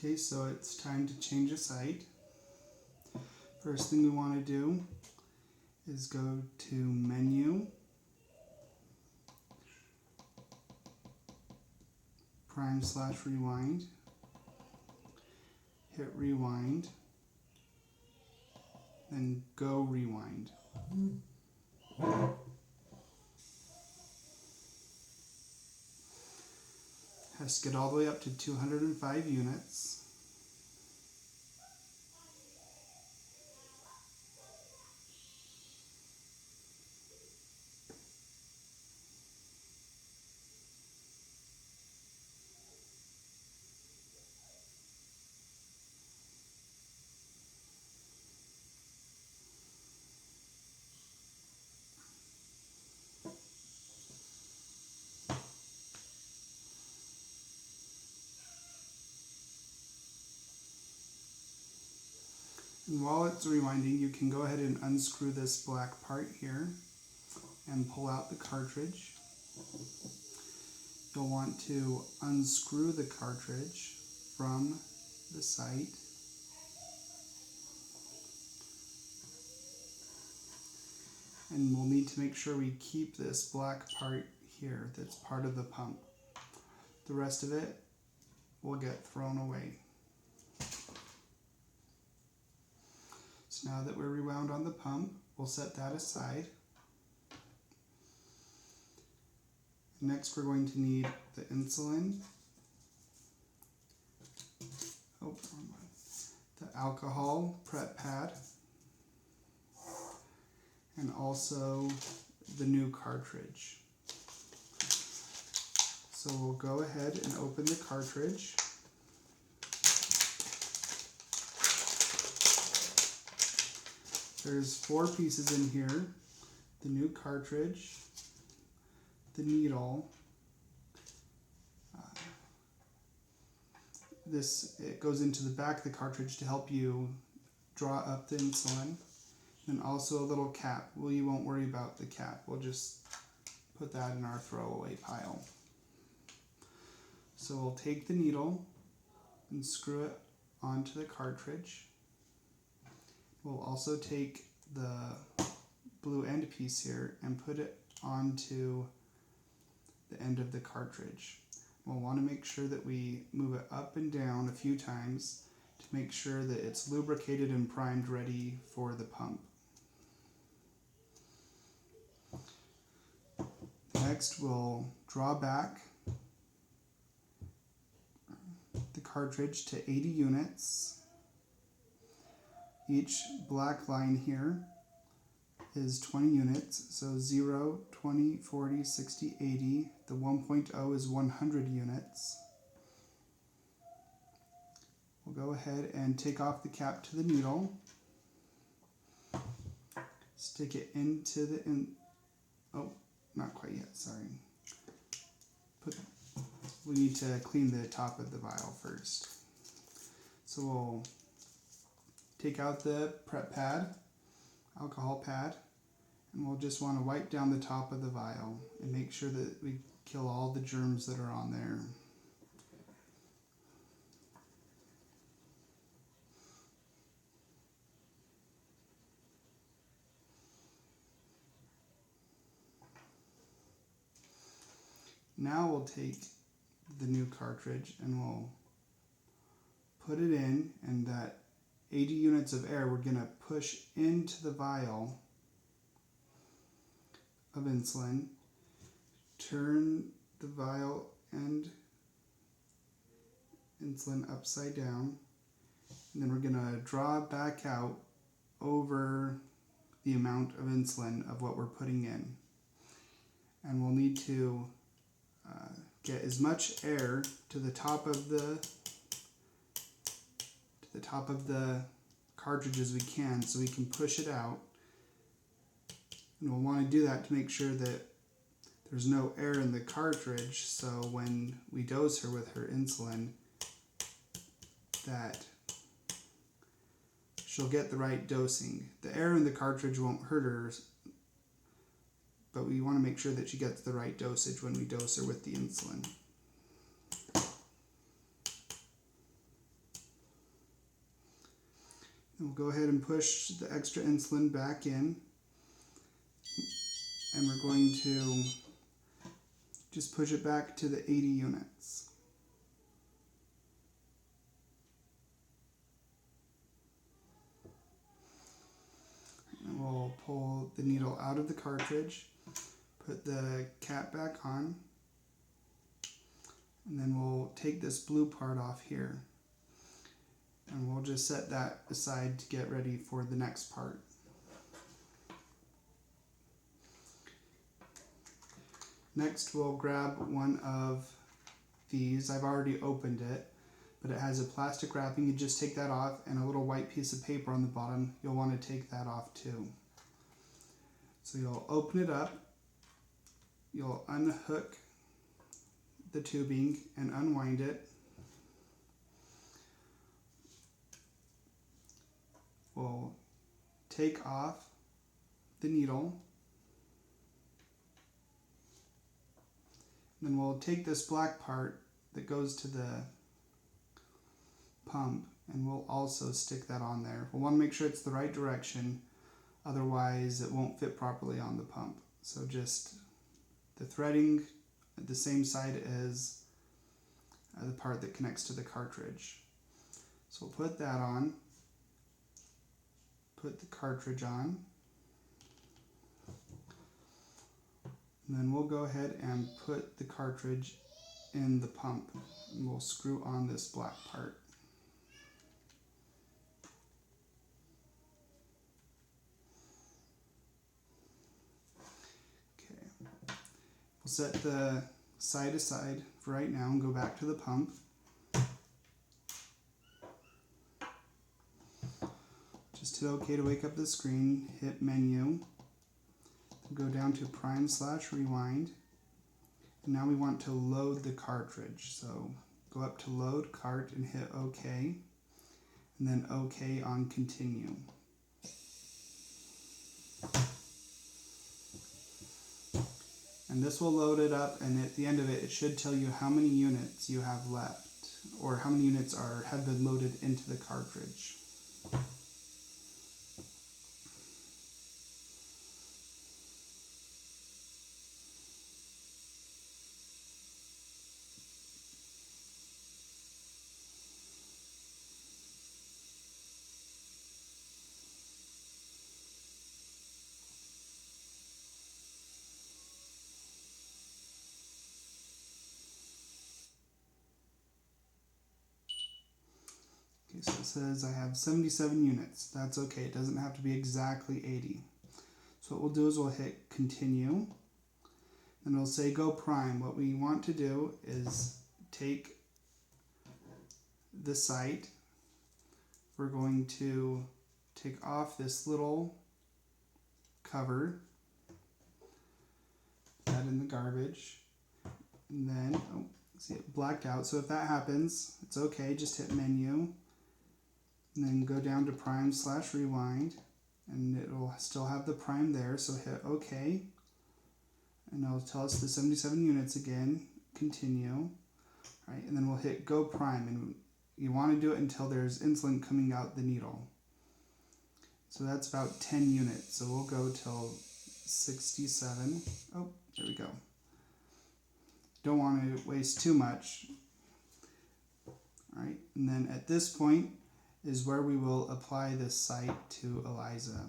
Okay, so it's time to change a site. First thing we want to do is go to Menu, Prime/Rewind, hit Rewind, then Go Rewind. Has to get all the way up to 205 units. And while it's rewinding, you can go ahead and unscrew this black part here and pull out the cartridge. You'll want to unscrew the cartridge from the site. And we'll need to make sure we keep this black part here that's part of the pump. The rest of it will get thrown away. So now that we're rewound on the pump, we'll set that aside. Next we're going to need the insulin, the alcohol prep pad, and also the new cartridge. So we'll go ahead and open the cartridge. There's 4 pieces in here: the new cartridge, the needle, it goes into the back of the cartridge to help you draw up the insulin, and also a little cap. We won't worry about the cap, we'll just put that in our throwaway pile. So we'll take the needle and screw it onto the cartridge. We'll also take the blue end piece here and put it onto the end of the cartridge. We'll want to make sure that we move it up and down a few times to make sure that it's lubricated and primed ready for the pump. Next, we'll draw back the cartridge to 80 units. Each black line here is 20 units, so 0, 20, 40, 60, 80. The 1.0 is 100 units. We'll go ahead and take off the cap to the needle. Stick it into the, oh, not quite yet, sorry. We need to clean the top of the vial first. So we'll take out the prep pad, alcohol pad, and we'll just want to wipe down the top of the vial and make sure that we kill all the germs that are on there. Now we'll take the new cartridge and we'll put it in, and that 80 units of air we're going to push into the vial of insulin, turn the vial and insulin upside down, and then we're going to draw back out over the amount of insulin of what we're putting in. And we'll need to get as much air to the top of the cartridge as we can so we can push it out. And we'll want to do that to make sure that there's no air in the cartridge, so when we dose her with her insulin, that she'll get the right dosing. The air in the cartridge won't hurt her, but we want to make sure that she gets the right dosage when we dose her with the insulin. We'll go ahead and push the extra insulin back in, and we're going to just push it back to the 80 units. And we'll pull the needle out of the cartridge, put the cap back on, and then we'll take this blue part off here. And we'll just set that aside to get ready for the next part. Next, we'll grab one of these. I've already opened it, but it has a plastic wrapping. You just take that off, and a little white piece of paper on the bottom. You'll want to take that off too. So you'll open it up, you'll unhook the tubing and unwind it. We'll take off the needle. Then we'll take this black part that goes to the pump, and we'll also stick that on there. We'll want to make sure it's the right direction, otherwise it won't fit properly on the pump. So just the threading at the same side as the part that connects to the cartridge. So we'll put that on, put the cartridge on, and then we'll go ahead and put the cartridge in the pump, and we'll screw on this black part. Okay, we'll set the side aside for right now and go back to the pump. Just hit OK to wake up the screen, hit menu, go down to prime/rewind, and now we want to load the cartridge. So go up to load cart and hit OK, and then OK on continue. And this will load it up, and at the end of it, it should tell you how many units you have left, or how many units have been loaded into the cartridge. Okay, so it says I have 77 units. That's okay, it doesn't have to be exactly 80. So what we'll do is we'll hit continue, and it'll say go prime. What we want to do is take the site. We're going to take off this little cover, put that in the garbage, and then, oh, see it blacked out. So if that happens, it's okay, just hit menu, and then go down to prime/rewind, and it'll still have the prime there, so hit OK, and it'll tell us the 77 units again, continue, right, and then we'll hit go prime, and you want to do it until there's insulin coming out the needle. So that's about 10 units, so we'll go till 67. Oh, there we go. Don't want to waste too much. All right, and then at this point is where we will apply this site to Eliza.